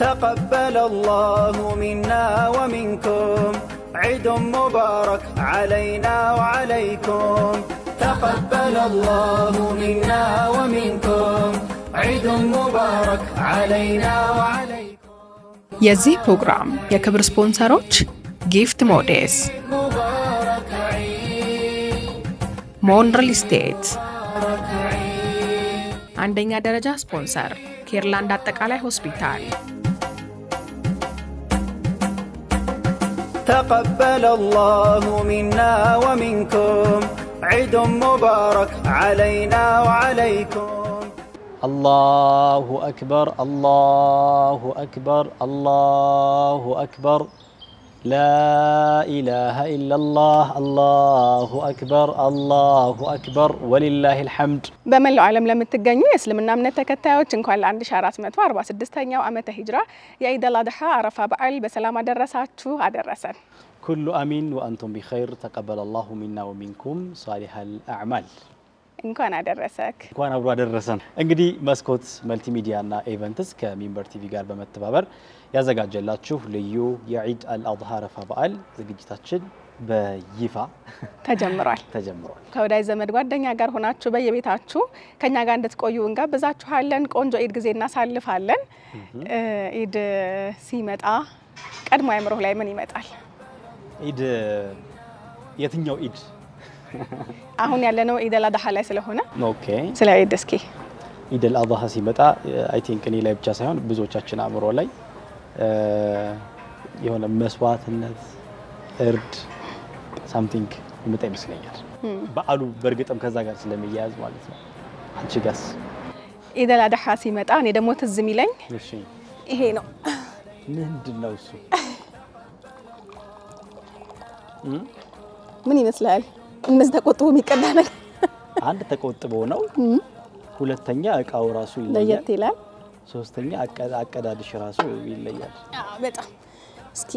تقبل الله منا ومنكم عيد مبارك علينا وعليكم تقبل الله منا ومنكم عيد مبارك علينا وعليكم የዚህ ፕሮግራም የክብር ስፖንሰሮች ጊፍት ሞዴስ ሞንሪል ስቴት አንደኛ ደረጃ ስፖንሰር ኬርላንድ አጠቃላይ ሆስፒታል تقبل الله منا ومنكم عيد مبارك علينا وعليكم الله أكبر الله أكبر الله أكبر لا إله إلا الله الله أكبر الله أكبر ولله الحمد በመላው ዓለም ለምትገኙ የእስልምና እምነት ተከታዮች እንኳን ለ1446ኛው ዓመተ ሂጅራ የኢድ አል-አድሃ አረፋ በዓል በሰላም አደረሳችሁ አደረሰን كل أمين وأنتم بخير تقبل الله منا ومنكم صالح الأعمال እንኳን አደረሰክ እንኳን አብሮ አደረሰን እንግዲህ መስኮት መልቲሚዲያ እና ኢቨንትስ ከሚንበር ቲቪ ጋር በመተባበር ያዘጋጀላችሁ ልዩ የኢድ አል-አድሃ አረፋ በዓል ዝግጅታችን በይፋ ተጀምሯል ከወዳጅ ዘመድ ጓደኛ ጋር ሆናችሁ በየቤታችሁ ከኛ ጋር እንድትቆዩ እንጋብዛችኋለን ቆንጆ ኢድ ጊዜ እናሳልፋለን ኢድ ሲመጣ ቀድሞ አይምሮህ ላይ ምን ይመጣል ኢድ የትኛው ኢድ አሁን ያለነው ኢድ አል-አድሃ ላይ ስለሆነ ኦኬ ስለ ኢድ እስኪ ኢድ አል-አድሃ ሲመጣ አይ ቲንክ እኔ ላይ ብቻ ሳይሆን ብዙዎቻችን አምሮ ላይ የሆነ መስዋዕትነት እርድ something ይመጣ ይመስለኛል በዓሉ በርግጥም ከዛ ጋር ስለሚያያዝ ማለት ነው አንቺ ጋስ ኢድ አል-አድሃ ሲመጣ እኔ ደግሞ ትዝ የሚለኝ እሺ ይሄ ነው ምንድነው እሱ ምን ይመስላል እነዚህ ተቆጥቦ የሚቀዳ ነገር አንድ ተቆጥቦ ነው ሁለተኛ እቃው ራሱ ለየት ይላል ሶስተኛ አቀዳድሽ ራሱ ይለያል በጣም እስኪ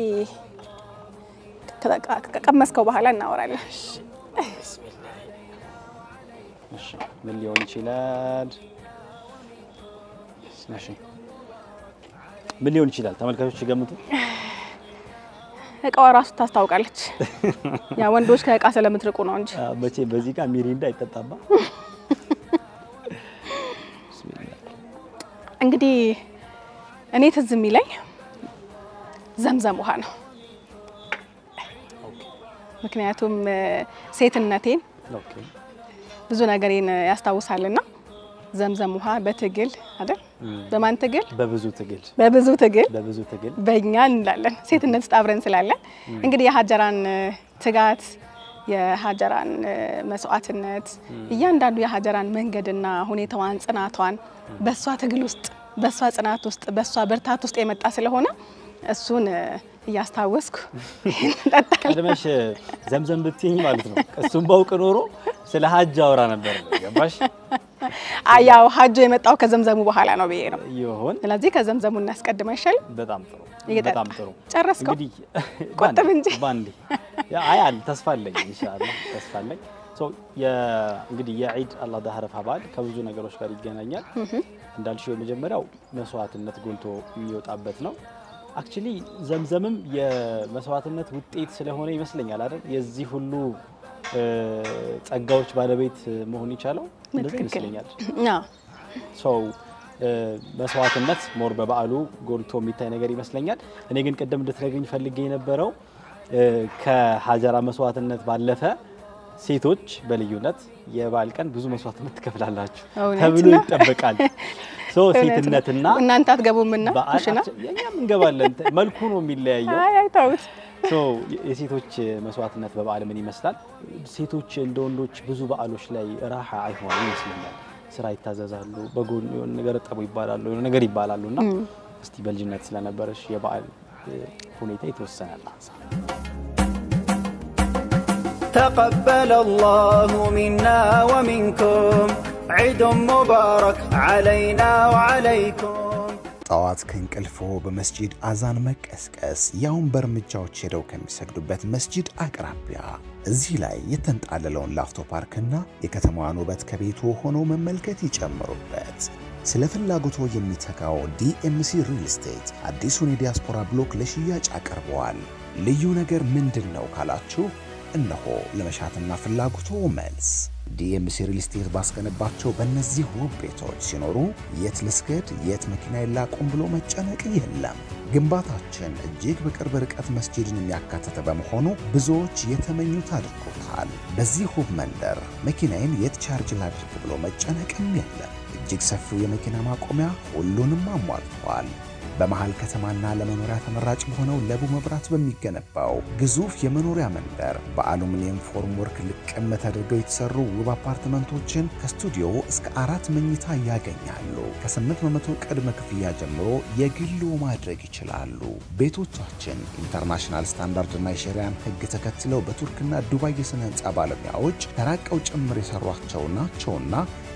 ከቀመስከው በኋላ እናወራለን እሺ ምን ሊሆን ይችላል እሺ ምን ሊሆን ይችላል ተመልካቾች ይገምቱ እቃው ራሱ ታስታውቃለች ያ ወንዶች ከእቃ ስለምትርቁ ነው እንጂ መቼ በዚህ ጋር ሚሪንዳ አይጠጣባ እንግዲህ እኔ ትዝ የሚለኝ ዘምዘም ውሃ ነው ምክንያቱም ሴትነቴን ብዙ ነገሬን ያስታውሳልና ዘምዘም ውሃ በትግል አይደል በማን ትግል በብዙ ትግል በእኛ እንላለን ሴትነት አብረን ስላለን እንግዲህ የሀጀራን ትጋት የሀጀራን መስዋዕትነት እያንዳንዱ የሀጀራን መንገድና ሁኔታዋን ጽናቷን በሷ ትግል ውስጥ በሷ ጽናት ውስጥ በሷ ብርታት ውስጥ የመጣ ስለሆነ እሱን ያስታወስኩ ቀድመሽ ዘምዘም ብትይኝ ማለት ነው እሱን ባውቅ ኖሮ ስለ ሀጅ አውራ ነበር ገባሽ አያው ሀጅ የመጣው ከዘምዘሙ በኋላ ነው በየ ነው ይሁን ስለዚህ ከዘምዘሙ እናስቀድመሻል በጣም ጥሩ ጨረስከው ቆጥብ እንጂ ባንዲ አያል ተስፋለኝ ኢንሻአላህ ተስፋለኝ ሶ እንግዲህ የኢድ አል-አድሃ አረፋ በዓል ከብዙ ነገሮች ጋር ይገናኛል እንዳልሽው የመጀመሪያው መስዋዕትነት ጎልቶ የሚወጣበት ነው አክቹሊ ዘምዘምም የመስዋዕትነት ውጤት ስለሆነ ይመስለኛል አይደል የዚህ ሁሉ ጸጋዎች ባለቤት መሆን ይቻላል እንደዚህ ይመስለኛል ሶ መስዋዕትነት ሞር በበዓሉ ጎልቶ የሚታይ ነገር ይመስለኛል እኔ ግን ቀደም እንድትነግሪኝ ፈልጌ የነበረው ከሀጀራ መስዋዕትነት ባለፈ ሴቶች በልዩነት የበዓል ቀን ብዙ መስዋዕትነት ትከፍላላችሁ ተብሎ ይጠበቃል ሶ ሴትነትና እናንተ አትገቡምና እሺና የኛም እንገባለን መልኩ ነው የሚለያየው አይ ታውት ሶ የሴቶች መስዋዕትነት በበዓል ምን ይመስላል ሴቶች እንደ ወንዶች ብዙ በዓሎች ላይ ራሃ አይሆንም ይመስለኛል ስራ ይታዘዛሉ በጎን የሆነ ነገር ጠቡ ይባላሉ የሆነ ነገር ይባላሉና እስቲ በልጅነት ስለነበረሽ የበዓል ሁኔታ የተወሰነና تقبل الله منا ومنكم عيد مبارك علينا وعليكم طوات كنقلفو بمسجد አዛን መቀስቀስ ያውን በርምጃዎች ሄደው ከሚሰግዱበት መስጂድ አቅራቢያ እዚህ ላይ የተንጣለለውን ላፍቶ ፓርክና የከተማዋን ውበት ከቤቱ ሆኖ መመልከት ይጨምሩበት ስለ ፍላጎቶ የሚተካው ዲኤምሲ ሪል ስቴት አዲሱን የዲያስፖራ ብሎክ ለሽያጭ አቀርበዋል። ልዩ ነገር ምንድነው ካላችሁ እነሆ ለመሻትና ፍላጎቶ መልስ። ዲኤምሲ ሪል ስቴት ባስገነባቸው በእነዚህ ውብ ቤቶች ሲኖሩ የት ልስገድ የት መኪና ይላቁም ብሎ መጨነቅ የለም። ግንባታችን እጅግ በቅርብ ርቀት መስጂድን የሚያካትተ በመሆኑ ብዙዎች የተመኙት አድርጎታል። በዚህ ውብ መንደር መኪናዬን የት ቻርጅ ላድርግ ብሎ መጨነቅም የለም። እጅግ ሰፊው የመኪና ማቆሚያ ሁሉንም አሟልቷል። በመሃል ከተማና ለመኖሪያ ተመራጭ ሆነው ለቡ መብራት በሚገነባው ግዙፍ የመኖሪያ መንደር በአሉሚኒየም ፎርም ወርክ ልቅም ተደርገው የተሰሩ ውብ አፓርትመንቶችን ከስቱዲዮ እስከ 4 መኝታ ያገኛሉ። ከ8% ቅድመ ክፍያ ጀምሮ የግሉ ማድረግ ይችላሉ። ቤቶቻችን ኢንተርናሽናል ስታንዳርድና የሸሪያን ሕግ ተከትለው በቱርክና ዱባይ የሥነ ሕንፃ ባለሙያዎች ተራቀው ጭምር የሰሯቸው ናቸውና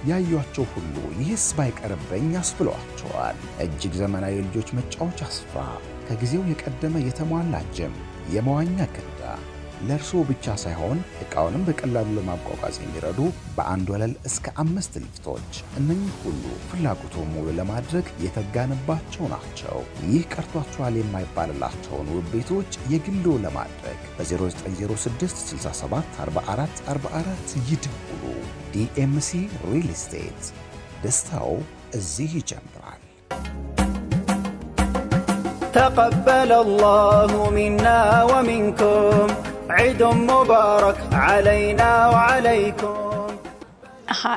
ያዩአቸው ሁሉ ይህስ ባይቀርበኝ ያስብሏቸዋል። እጅግ ዘመናዊ ልጆች መጫወቻ ስፍራ፣ ከጊዜው የቀደመ የተሟላ ጅም፣ የመዋኛ ገንዳ፣ ለርሶ ብቻ ሳይሆን ዕቃውንም በቀላሉ ለማጓጓዝ የሚረዱ በአንድ ወለል እስከ 5 ሊፍቶች፣ እነኚህ ሁሉ ፍላጎቶ ሙሉ ለማድረግ የተጋነባቸው ናቸው። ይህ ቀርቷቸዋል የማይባልላቸውን ውብ ቤቶች የግሎ ለማድረግ በ0906 67 44 44 ይደውሉ። ዲኤምሲ ሪል ስቴት ደስታው እዚህ ይጀምራል። تقبل الله منا ومنكم عيد مبارك علينا وعليكم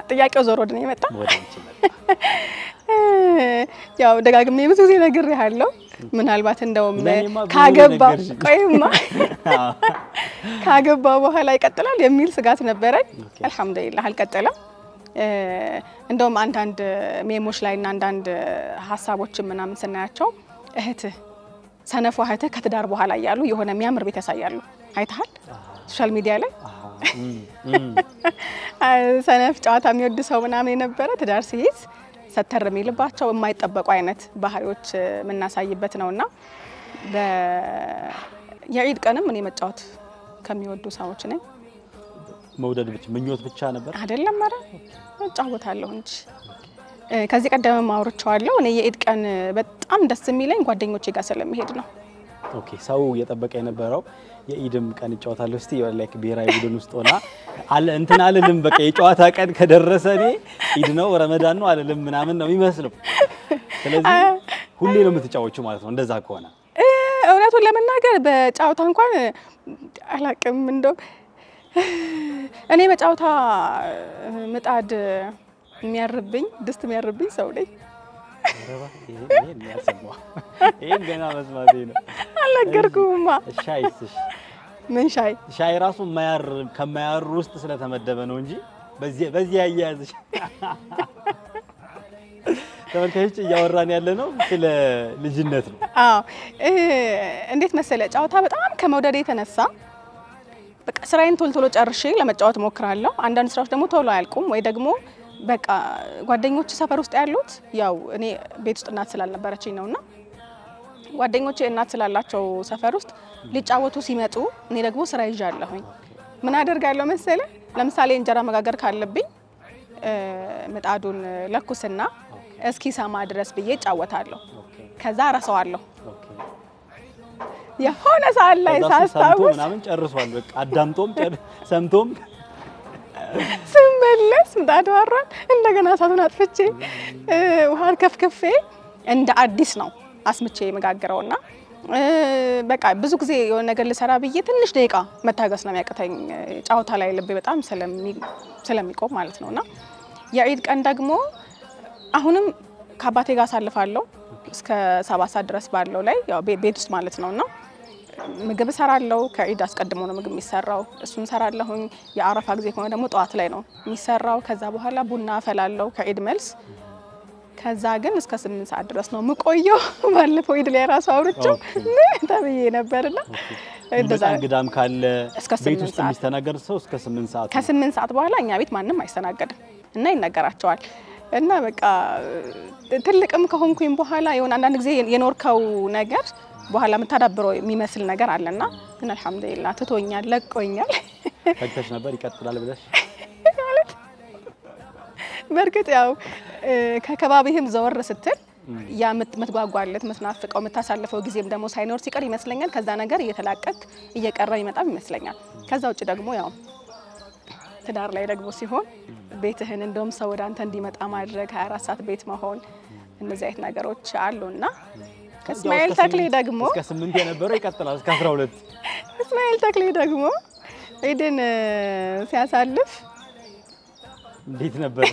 ጥያቄው ዞሮ ወደ እኔ መጣ። ያው ደጋግሜ ብዙ ጊዜ ነግሬሃለሁ። ምናልባት እንደውም ካገባ በኋላ ይቀጥላል የሚል ስጋት ነበረኝ። አልহামዱሊላህ አልቀጠለም። እንደውም አንዳንድ ሜሞች ላይና አንዳንድ ሐሳቦችን ምናምን ስናያቸው እህትህ ሰነፉ እህትህ ከትዳር በኋላ ያሉ የሆነ የሚያምር ቤት ያሳያሉ። አይተሃል ሶሻል ሚዲያ ላይ ሰነፍ ጨዋታ የሚወድ ሰው ምናምን የነበረ ትዳር ሲይዝ ሰተር የሚልባቸው የማይጠበቁ አይነት ባህሪዎች የምናሳይበት ነውና የዒድ ቀንም እኔ መጫወት ከሚወዱ ሰዎች ነኝ። መውደድ ብቻ ምኞት ብቻ ነበር አይደለም ማለት መጫወታለሁ እንጂ ከዚህ ቀደም ማውርቻለሁ። እኔ የዒድ ቀን በጣም ደስ የሚለኝ ጓደኞቼ ጋር ስለምሄድ ነው። ኦኬ ሰው የጠበቀ የነበረው የዒድም ቀን ጫወታለሁ እስቲ ላይክ ብሔራዊ ቡድን ውስጥ ሆና አለ እንትን አለልም በቃ የጨዋታ ቀን ከደረሰ እኔ ዒድ ነው ረመዳን ነው አለልም ምናምን ነው የሚመስለው። ስለዚህ ሁሌ ነው የምትጫወቹው ማለት ነው እንደዛ ከሆነ? እውነቱን ለመናገር በጫወታ እንኳን አላቅም እንደው እኔ በጫወታ ምጣድ የሚያርብኝ ድስት የሚያርብኝ ሰው ነኝ። ይሄን ገና መስማቴ ነው። አልነገርኩህማ። ሻይስ ምን ሻይ ራሱ ከማያር ውስጥ ስለተመደበ ነው እንጂ በዚህ ያያዝሽ ተመልካቾች እያወራን ያለ ነው ስለ ልጅነት ነው። አዎ እንዴት መሰለ ጫወታ በጣም ከመውደድ የተነሳ በቃ ስራዬን ቶሎ ጨርሼ ለመጫወት ሞክራለሁ። አንዳንድ ስራዎች ደግሞ ቶሎ አያልቁም ወይ ደግሞ በቃ ጓደኞቼ ሰፈር ውስጥ ያሉት ያው እኔ ቤት ውስጥ እናት ስላልነበረችኝ ነውና ጓደኞቼ እናት ስላላቸው ሰፈር ውስጥ ሊጫወቱ ሲመጡ እኔ ደግሞ ስራ ይዣለሁኝ። ምን አደርጋለሁ መሰለ ለምሳሌ እንጀራ መጋገር ካለብኝ ምጣዱን ለኩስና እስኪ ሰማ ድረስ ብዬ ጫወታለሁ። ከዛ ረሳዋለሁ። የሆነ ሰዓት ላይ ሳስታውስ ምናምን ጨርሷል በቃ አዳምጦም ሰምቶም ስመለስ ምጣዱ አራን እንደገና ሳቱን አጥፍቼ ውሃን ከፍከፌ እንደ አዲስ ነው አስምቼ መጋገረውና በቃ ብዙ ጊዜ የሆነ ነገር ልሰራ ብዬ ትንሽ ደቂቃ መታገስ ነው የሚያቀተኝ ጫወታ ላይ ልቤ በጣም ስለሚቆም ማለት ነውና የዒድ ቀን ደግሞ አሁንም ከአባቴ ጋር ሳልፋለሁ እስከ 7 ሰዓት ድረስ ባለው ላይ ያው ቤት ውስጥ ማለት ነውና ምግብ ሰራለሁ። ከዒድ አስቀድሞ ነው ምግብ የሚሰራው እሱን ሰራለሁኝ። የአረፋ ጊዜ ከሆነ ደግሞ ጧት ላይ ነው የሚሰራው። ከዛ በኋላ ቡና አፈላለሁ ከዒድ መልስ። ከዛ ግን እስከ 8 ሰዓት ድረስ ነው የምቆየው። ባለፈው ዒድ ላይ ራሱ አውርቼው ተብዬ ነበርና እንደዛ እንግዳም ካለ ቤት ውስጥ የሚስተናገድ ሰው እስከ 8 ሰዓት ከ8 ሰዓት በኋላ እኛ ቤት ማንንም አይስተናገድም እና ይነገራቸዋል። እና በቃ ትልቅም ከሆንኩኝ በኋላ የሆነ አንዳንድ ጊዜ የኖርከው ነገር በኋላ መታዳብረው የሚመስል ነገር አለና ግን አልহামዱሊላህ ትቶኛል ለቆኛል። ፈክተሽ ነበር ይቀጥላል ብለሽ ማለት በርግጥ ያው ከከባቢህም ዘወር ስትል ያ ምትጓጓለት መስናፍቀው መታሳልፈው ጊዜም ደግሞ ሳይኖር ሲቀር ይመስለኛል ከዛ ነገር እየተላቀቅ እየቀረ ይመጣም ይመስለኛል ከዛ ውጭ ደግሞ ያው ትዳር ላይ ደግሞ ሲሆን ቤትህን እንደውም ሰው ወደ አንተ እንዲመጣ ማድረግ 24 ሰዓት ቤት መሆን እነዚህ አይነት ነገሮች አሉና እስማኤል ተክሌ ደግሞ እስከ 8 የነበረው ይቀጥላል እስከ 12 እስማኤል ተክሌ ደግሞ ዒድን ሲያሳልፍ እንዴት ነበር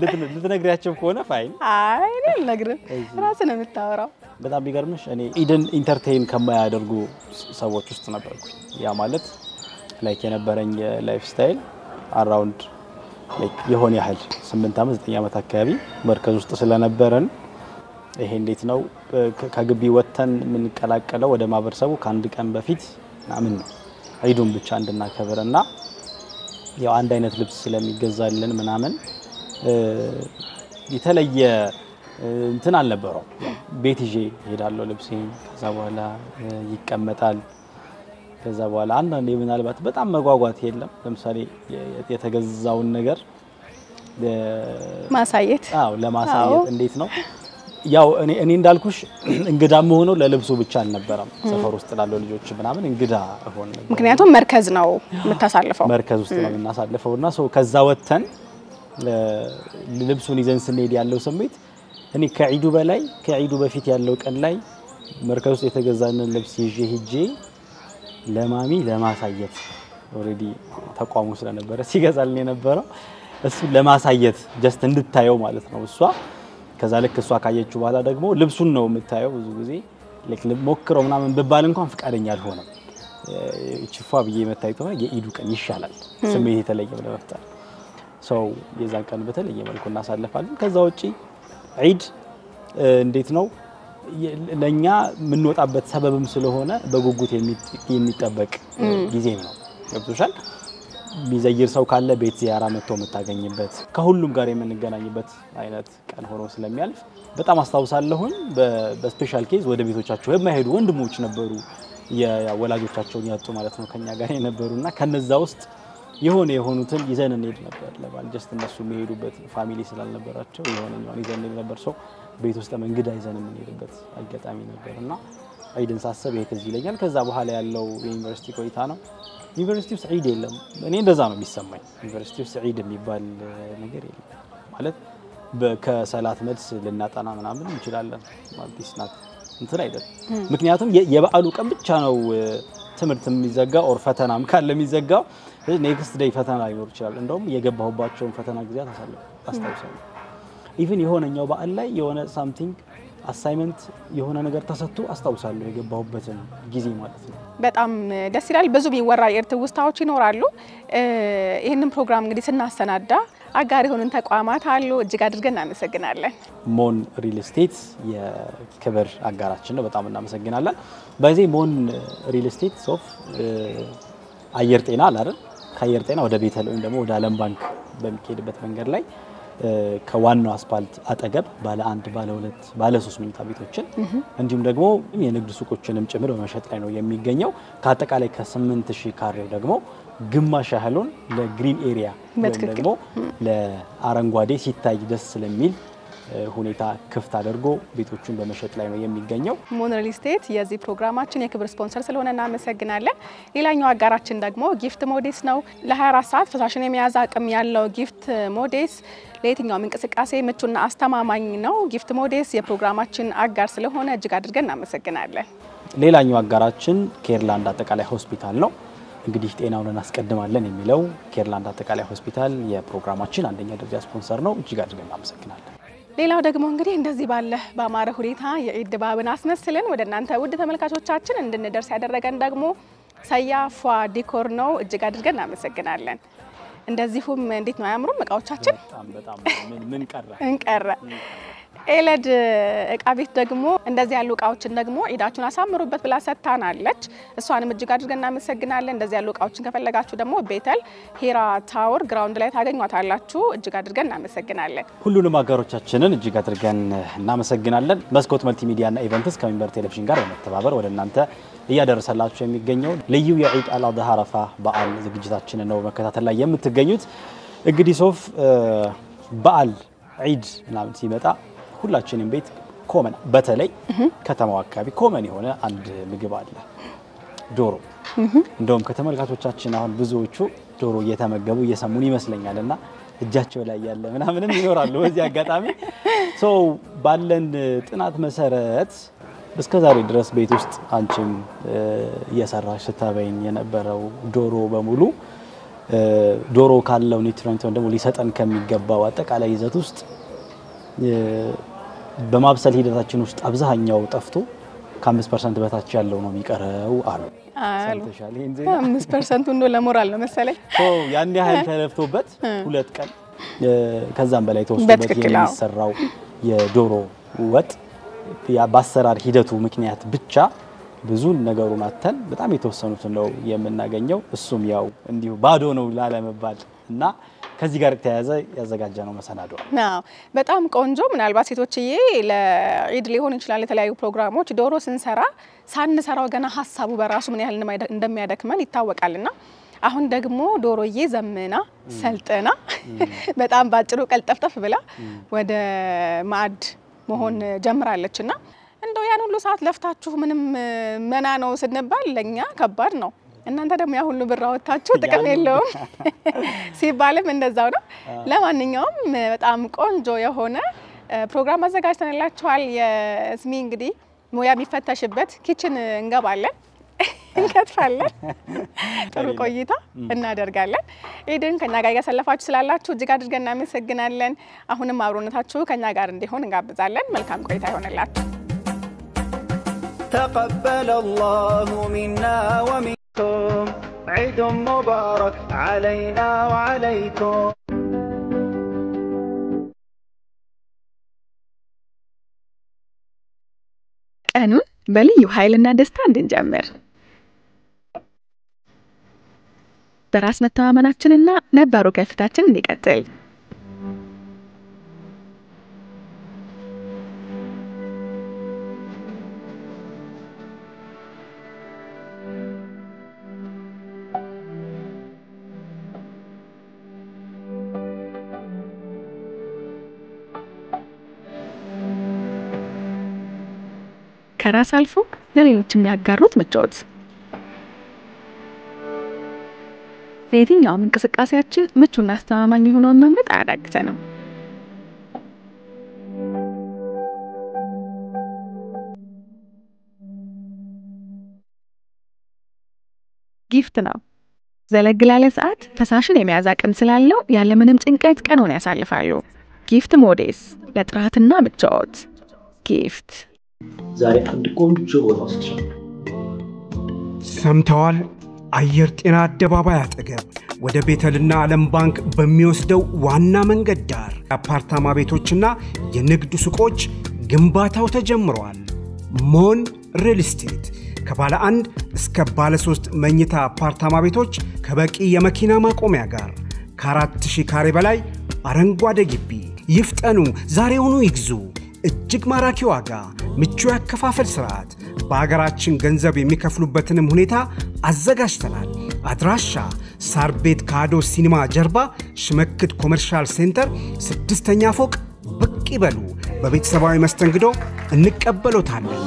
ልትነግሪያቸው ከሆነ ፋይን አይ ልነግርህ ራስህ ነው የምታወራው በጣም ቢገርምሽ እኔ ኢድን ኢንተርቴይን ከማያደርጉ ሰዎች ውስጥ ነበርኩ ያ ማለት ላይክ የነበረኝ ላይፍ ስታይል አራውንድ ላይክ የሆነ ያህል 8 አመት 9 አመት አካባቢ መርከዝ ውስጥ ስለነበረን ይሄ እንዴት ነው ከግቢ ወተን ምን ቀላቀለው ወደ ማህበረሰቡ ከአንድ ቀን በፊት አምን ነው ዒዱን ብቻ እንድናከብርና ያው አንድ አይነት ልብስ ስለሚገዛልን ምናምን የተለየ እንትን አልነበረው ቤት ይዤ ሄዳለሁ ልብሴን ከዛ በኋላ ይቀመጣል ከዛ በኋላ አንዳንዴ ምናልባት በጣም መጓጓት የለም ለምሳሌ የተገዛውን ነገር ማሳየት ለማሳየት እንዴት ነው ያው እኔ እንዳልኩሽ እንግዳም ሆኖ ለልብሱ ብቻ አልነበረም ሰፈር ውስጥ ላለው ልጆች ምናምን እንግዳ ሆነ ምክንያቱም መርከዝ ነው የምታሳልፈው መርከዝ ውስጥ ነው እናሳልፈውና ሶ ከዛ ወተን ልብሱን ይዘን ስንሄድ ያለው ስሜት እኔ ከዒዱ በላይ ከዒዱ በፊት ያለው ቀን ላይ መርከዝ ውስጥ የተገዛንን ልብስ ይዤ ሄጄ ለማሚ ለማሳየት ኦሬዲ ተቋሙ ስለነበረ ሲገዛልን የነበረው እሱ ለማሳየት ጀስት እንድታየው ማለት ነው እሷ ከዛ ልክ እሷ ካየችው በኋላ ደግሞ ልብሱን ነው የምታየው ብዙ ጊዜ ለክ ሞክረው ምናምን በባል እንኳን ፍቃደኛ አልሆነም እቺፋ ብዬ መታየት ነው የኢዱ ቀን ይሻላል ስሜት የተለየ ለመፍጠር ሰው የዛን ቀን በተለየ መልኩ እናሳልፋለን ከዛ ውጪ ዒድ እንዴት ነው ለኛ ምንወጣበት ሰበብም ስለሆነ በጉጉት የሚጠበቅ ጊዜ ነው ገብቶሻል ቢዘይር ሰው ካለ ቤት ዚያራ መጥቶ መታገኝበት ከሁሉም ጋር የምንገናኝበት አይነት ቀን ሆኖ ስለሚያልፍ በጣም አስተዋውሳለሁኝ በስፔሻል ኬዝ ወደ ቤቶቻቸው የማይሄዱ ወንድሞች ነበሩ የወላጆቻቸውን ያጡ ማለት ነው ከኛ ጋር የነበሩና ከነዛ ውስጥ የሆኑትን ይዘን እንሄድ ነበር ለባል ጀስት እነሱ የሚሄዱበት ፋሚሊ ስላልነበራቸው የሆነኛውን ይዘን እንሄድ ነበር ሰው ቤት ውስጥ እንግዳ ይዘን የምንሄድበት አጋጣሚ ነበርና ዒድን ሳስብ ይሄ ትዝ ይለኛል ከዛ በኋላ ያለው የዩኒቨርሲቲ ቆይታ ነው ዩኒቨርሲቲ ውስጥ ዒድ የለም እኔ እንደዛ ነው የሚሰማኝ ዩኒቨርሲቲ ውስጥ ዒድ የሚባል ነገር የለም ማለት ከሰላት መልስ ልናጠና ምናምን እንችላለን ማለት ይስናት እንትን አይደል ምክንያቱም የበዓሉ ቀን ብቻ ነው ትምህርት የሚዘጋው ኦር ፈተናም ካለ የሚዘጋው ኔክስት ዴይ ፈተና ይኖር ይችላል እንደውም የገባሁባቸው ፈተና ጊዜያት አስታውሳለሁ ኢቭን የሆነኛው በዓል ላይ የሆነ ሳምቲንግ አሳይመንት የሆነ ነገር ተሰጥቶ አስታውሳለሁ የገባሁበትን ጊዜ ማለት ነው በጣም ደስ ይላል ብዙ ቢወራ የርትውስታዎች ይኖራሉ ይሄንን ፕሮግራም እንግዲህ ስናሰናዳ አጋር የሆኑን ተቋማት አሉ እጅግ አድርገን እናመሰግናለን ሞን ሪል ስቴት የክብር አጋራችን ነው በጣም እናመሰግናለን በዚህ ሞን ሪል ስቴት ሶፍ አየር ጤና አይደል ከአየር ጤና ወደ ቤተል ወይም ደግሞ ወደ ዓለም ባንክ በሚሄድበት መንገድ ላይ ከዋናው አስፋልት አጠገብ ባለ 1 ባለ 2 ባለ 3 መኝታ ቤቶችን እንዲሁም ደግሞ የንግድ ሱቆችንም ጭምር በመሸጥ ላይ ነው የሚገኘው ከአጠቃላይ ከ8000 ካሬው ደግሞ ግማሽ ያህሉን ለግሪን ኤሪያ ወይም ደግሞ ለአረንጓዴ ሲታይ ደስ ስለሚል ሁኔታ ክፍት አድርጎ ቤቶቹን በመሸጥ ላይ ነው የሚገኘው ሞን ሪል ስቴት የዚህ ፕሮግራማችን የክብር ስፖንሰር ስለሆነ እናመሰግናለን ሌላኛው አጋራችን ደግሞ ጊፍት ሞዴስ ነው ለ24 ሰዓት ፈሳሽን የሚያዝ አቅም ያለው ጊፍት ሞዴስ ለየትኛውም እንቅስቃሴ ምቹና አስተማማኝ ነው ጊፍት ሞዴስ የፕሮግራማችን አጋር ስለሆነ እጅግ አድርገን እናመሰግናለን ሌላኛው አጋራችን ኬርላንድ አጠቃላይ ሆስፒታል ነው እንግዲህ ጤናውን እናስቀድማለን የሚለው ኬርላንድ አጠቃላይ ሆስፒታል የፕሮግራማችን አንደኛ ደረጃ ስፖንሰር ነው እጅግ አድርገን እናመሰግናለን ሌላው ደግሞ እንግዲህ እንደዚህ ባለ በአማረ ሁኔታ የዒድ ድባብን አስመስለን ወደ እናንተ ውድ ተመልካቾቻችን እንድንደርስ ያደረገን ደግሞ ሰያፏ ዲኮር ነው እጅግ አድርገን እናመሰግናለን እንደዚሁም እንዴት ነው ያምሩም እቃዎቻችን በጣም ምን ቀረ ኤለድ እቃ ቤት ደግሞ እንደዚህ ያሉ እቃዎችን ደግሞ ዒዳችሁን አሳምሩበት ብላ ሰጥታናለች እሷንም እጅግ አድርገን እናመሰግናለን እንደዚህ ያሉ እቃዎችን ከፈለጋችሁ ደግሞ ቤተል ሂራ ታወር ግራውንድ ላይ ታገኙታላችሁ እጅግ አድርገን እናመሰግናለን ሁሉንም አጋሮቻችንን እጅግ አድርገን እናመሰግናለን መስኮት መልቲሚዲያ እና ኢቨንትስ ከሚንበር ቴሌቪዥን ጋር በመተባበር ወደ እናንተ እያደረሰላችሁ የሚገኘው ልዩ የዒድ አልአድሃ አረፋ በዓል ዝግጅታችንን ነው መከታተል ላይ የምትገኙት እንግዲህ ሶፍ በዓል ዒድ ምናምን ሲመጣ ሁላችንም ቤት ኮመን በተለይ ከተማው አካባቢ ኮመን የሆነ አንድ ምግብ አለ ዶሮ እንደውም ከተመልካቾቻችን አሁን ብዙዎቹ ዶሮ እየተመገቡ እየሰሙን ይመስለኛልና እጃቸው ላይ ያለ ምናምንም ይኖራሉ በዚህ አጋጣሚ ሶ ባለን ጥናት መሰረት እስከዛሬ ድረስ ቤት ውስጥ አንቺም እየሰራሽ ስታበይን የነበረው ዶሮ በሙሉ ዶሮ ካለው ኒውትሪየንት ወይም ደግሞ ሊሰጠን ከሚገባው አጠቃላይ ይዘት ውስጥ በማብሰል ሂደታችን ውስጥ አብዛኛው ጠፍቶ ከ5% በታች ያለው ነው የሚቀረው አሉ። ሰምተሻል? እንዴ 5% እንደው ለሞራል ነው መሰለኝ። ያን ያህል ተለፍቶበት 2 ቀን ከዛም በላይ ተወስዶበት የሚሰራው የዶሮ ወጥ በአሰራር ሂደቱ ምክንያት ብቻ ብዙ ነገሩን አተን በጣም የተወሰኑት ነው የምናገኘው እሱም ያው እንዲሁ ባዶ ነው ላለመባል እና ከዚህ ጋር ተያያዘ ያዘጋጀነው መሰናዶ ነው። በጣም ቆንጆ ምናልባት ሴቶችዬ ለዒድ ሊሆን ይችላል የተለያዩ ፕሮግራሞች ዶሮ ሳንሰራው ገና ሐሳቡ በራሱ ምን ያህል እንደሚያደክመን ይታወቃልና አሁን ደግሞ ዶሮዬ ዘመና ሰልጠና በጣም ባጭሩ ቀልጠፍጠፍ ብላ ወደ ማዕድ መሆን ጀምራለችና እንደው ያን ሁሉ ሰዓት ለፍታችሁ ምንም መና ነው ስንባል ለኛ ከባድ ነው እናንተ ደግሞ ያ ሁሉ ብር አወጣችሁ ጥቅም የለውም ሲባልም እንደዛው ነው ለማንኛውም በጣም ቆንጆ የሆነ ፕሮግራም አዘጋጅተንላችኋል የስሚ እንግዲህ ሙያ የሚፈተሽበት ኪችን እንገባለን እንከትፋለን ጥሩ ቆይታ እናደርጋለን ኢድን ከኛ ጋር ያሳለፋችሁ ስላላችሁ እጅግ አድርገን እናመሰግናለን አሁንም አብሮነታችሁ ከኛ ጋር እንዲሆን እንጋብዛለን መልካም ቆይታ ይሆንላችሁ تقبل الله منا ومنكم عيد مبارك علينا وعليكم ቀኑን በልዩ ኃይልና ደስታ እንድንጀምር በራስ መተማመናችንና ነባሩ ከፍታችን እንዲቀጥል ከራስ አልፎ ለሌሎች የሚያጋሩት ምቾት ለየትኛውም እንቅስቃሴያችን ምቹና አስተማማኝ የሆነውን መንገድ አያዳግተንም። ጊፍት ነው። ዘለግ ላለ ሰዓት ፈሳሽን የመያዝ አቅም ስላለው ያለምንም ጭንቀት ቀኑን ያሳልፋሉ። ጊፍት ሞዴስ ለጥራትና ምቾት ጊፍት ዛሬ አንድ ቆንጆ ቦታ ወስደሻል። ሰምተዋል? አየር ጤና አደባባይ አጠገብ ወደ ቤተልና ዓለም ባንክ በሚወስደው ዋና መንገድ ዳር አፓርታማ ቤቶችና የንግድ ሱቆች ግንባታው ተጀምሯል። ሞን ሪል ስቴት ከባለ 1 እስከ ባለ 3 መኝታ አፓርታማ ቤቶች ከበቂ የመኪና ማቆሚያ ጋር ከ4000 ካሬ በላይ አረንጓዴ ግቢ። ይፍጠኑ፣ ዛሬውኑ ይግዙ። እጅግ ማራኪ ዋጋ፣ ምቹ ያከፋፈል ስርዓት፣ በአገራችን ገንዘብ የሚከፍሉበትንም ሁኔታ አዘጋጅተናል። አድራሻ ሳር ቤት ካዶ ሲኒማ ጀርባ ሽመክት ኮመርሻል ሴንተር 6ኛ ፎቅ ብቅ ይበሉ። በቤተሰባዊ መስተንግዶ እንቀበሎታለን።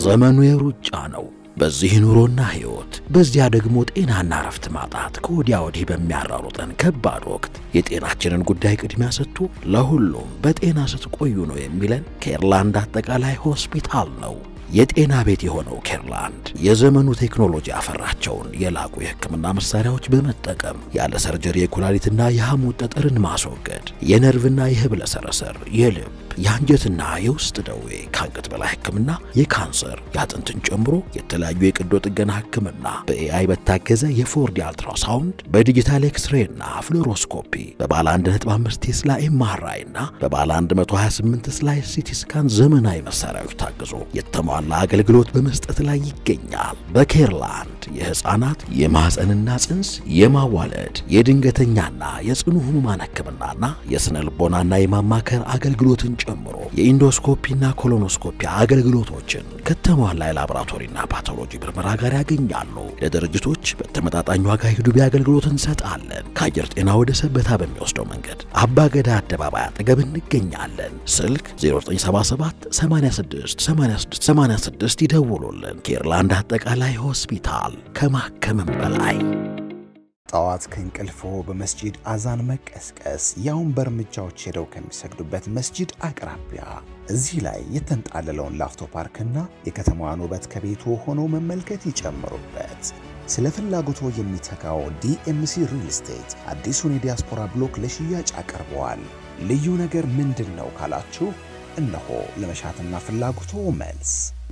ዘመኑ የሩጫ ነው። በዚህ ኑሮና ህይወት በዚያ ደግሞ ጤናና ረፍት ማጣት ከወዲያ ወዲህ በሚያራሩጠን ከባድ ወቅት የጤናችንን ጉዳይ ቅድሚያ ሰጥቶ ለሁሉም በጤና ስትቆዩ ነው የሚለን ኬርላንድ አጠቃላይ ሆስፒታል ነው። የጤና ቤት የሆነው ኬርላንድ የዘመኑ ቴክኖሎጂ አፈራቸውን የላቁ የህክምና መሳሪያዎች በመጠቀም ያለ ሰርጀሪ የኩላሊትና የሐሞት ጠጠርን ማስወገድ፣ የነርቭና የህብለ ሰረሰር፣ የልብ የአንጀትና የውስጥ ደዌ፣ ከአንገት በላይ ህክምና፣ የካንሰር፣ የአጥንትን ጨምሮ የተለያዩ የቀዶ ጥገና ህክምና በኤአይ በታገዘ የ4D አልትራሳውንድ፣ በዲጂታል ኤክስሬይና ፍሎሮስኮፒ፣ በባለ 1.5 ቴስላ ኤምአርአይ እና በባለ 128 ስላይስ ሲቲ ስካን ዘመናዊ መሳሪያዎች ታግዞ የተሟላ የተሟላ አገልግሎት በመስጠት ላይ ይገኛል። በኬርላንድ የህፃናት የማህፀንና ጽንስ የማዋለድ የድንገተኛና የጽኑ ህሙማን ህክምናና የስነ ልቦናና የማማከር አገልግሎትን ጨምሮ የኢንዶስኮፒና ኮሎኖስኮፒ አገልግሎቶችን ከተሟላ የላቦራቶሪና ፓቶሎጂ ምርመራ ጋር ያገኛሉ። ለድርጅቶች በተመጣጣኝ ዋጋ የዱቤ አገልግሎት እንሰጣለን። ከአየር ጤና ወደ ሰበታ በሚወስደው መንገድ አባገዳ አደባባይ አጠገብ እንገኛለን። ስልክ 0977 86 86 86 ይደውሉልን። ኬርላንድ አጠቃላይ ሆስፒታል ከማከምም በላይ ጠዋት ከእንቅልፎ በመስጂድ አዛን መቀስቀስ ያውን በእርምጃዎች ሄደው ከሚሰግዱበት መስጂድ አቅራቢያ እዚህ ላይ የተንጣለለውን ላፍቶ ፓርክና የከተማዋን ውበት ከቤቱ ሆኖ መመልከት ይጨምሩበት። ስለ ፍላጎቶ የሚተካው ዲኤምሲ ሪል ስቴት አዲሱን የዲያስፖራ ብሎክ ለሽያጭ አቀርበዋል። ልዩ ነገር ምንድነው ካላችሁ እነሆ ለመሻትና ፍላጎቶ መልስ።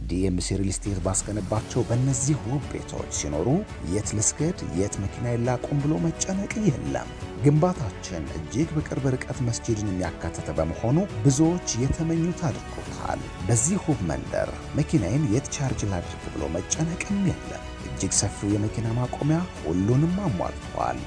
ዲኤምሲ ሪል ስቴት ባስገነባቸው በእነዚህ ውብ ቤቶች ሲኖሩ የት ልስገድ የት መኪና ይላቁም ብሎ መጨነቅ የለም። ግንባታችን እጅግ በቅርብ ርቀት መስጂድን የሚያካትተ በመሆኑ ብዙዎች የተመኙት አድርጎታል። በዚህ ውብ መንደር መኪናዬን የት ቻርጅ ላድርግ ብሎ መጨነቅም የለም። እጅግ ሰፊው የመኪና ማቆሚያ ሁሉንም አሟልቷል።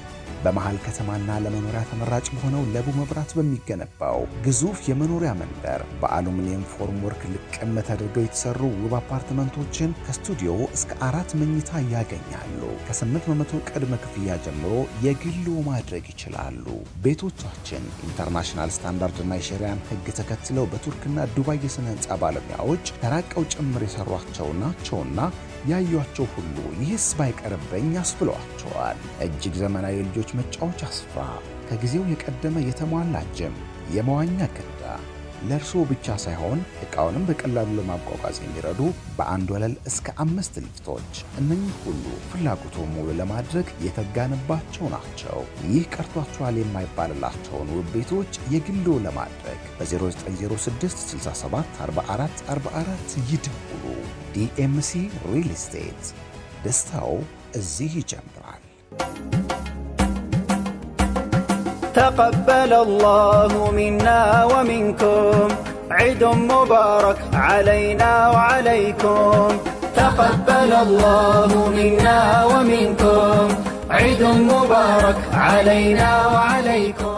በመሃል ከተማና ለመኖሪያ ተመራጭ ሆነው ለቡ መብራት በሚገነባው ግዙፍ የመኖሪያ መንደር በአሉሚኒየም ፎርም ወርክ ልቅም ተደርገው የተሰሩ ውብ አፓርትመንቶችን ከስቱዲዮ እስከ 4 መኝታ ያገኛሉ። ከ8% ቅድመ ክፍያ ጀምሮ የግሉ ማድረግ ይችላሉ። ቤቶቻችን ኢንተርናሽናል ስታንዳርድና የሸሪያን ሕግ ተከትለው በቱርክና ዱባይ የስነ ህንጻ ባለሙያዎች ተራቀው ጭምር የሰሯቸው ናቸውና ያዩአቸው ሁሉ ይህስ ባይቀርበኝ ያስብሏቸዋል። እጅግ ዘመናዊ ልጆች መጫወቻ ስፍራ፣ ከጊዜው የቀደመ የተሟላ ጅም፣ የመዋኛ ገንዳ ለርሶ ብቻ ሳይሆን እቃውንም በቀላሉ ለማጓጓዝ የሚረዱ በአንድ ወለል እስከ 5 ሊፍቶች፣ እነኚህ ሁሉ ፍላጎቶ ሙሉ ለማድረግ የተጋነባቸው ናቸው። ይህ ቀርቷቸዋል የማይባልላቸውን ውብ ቤቶች የግሎ ለማድረግ በ0906 67 44 44 ይደውሉ። ዲኤምሲ ሪል ስቴት ደስታው እዚህ ይጀምራል። تقبل الله منا ومنكم عيد مبارك علينا وعليكم تقبل الله منا ومنكم عيد مبارك علينا وعليكم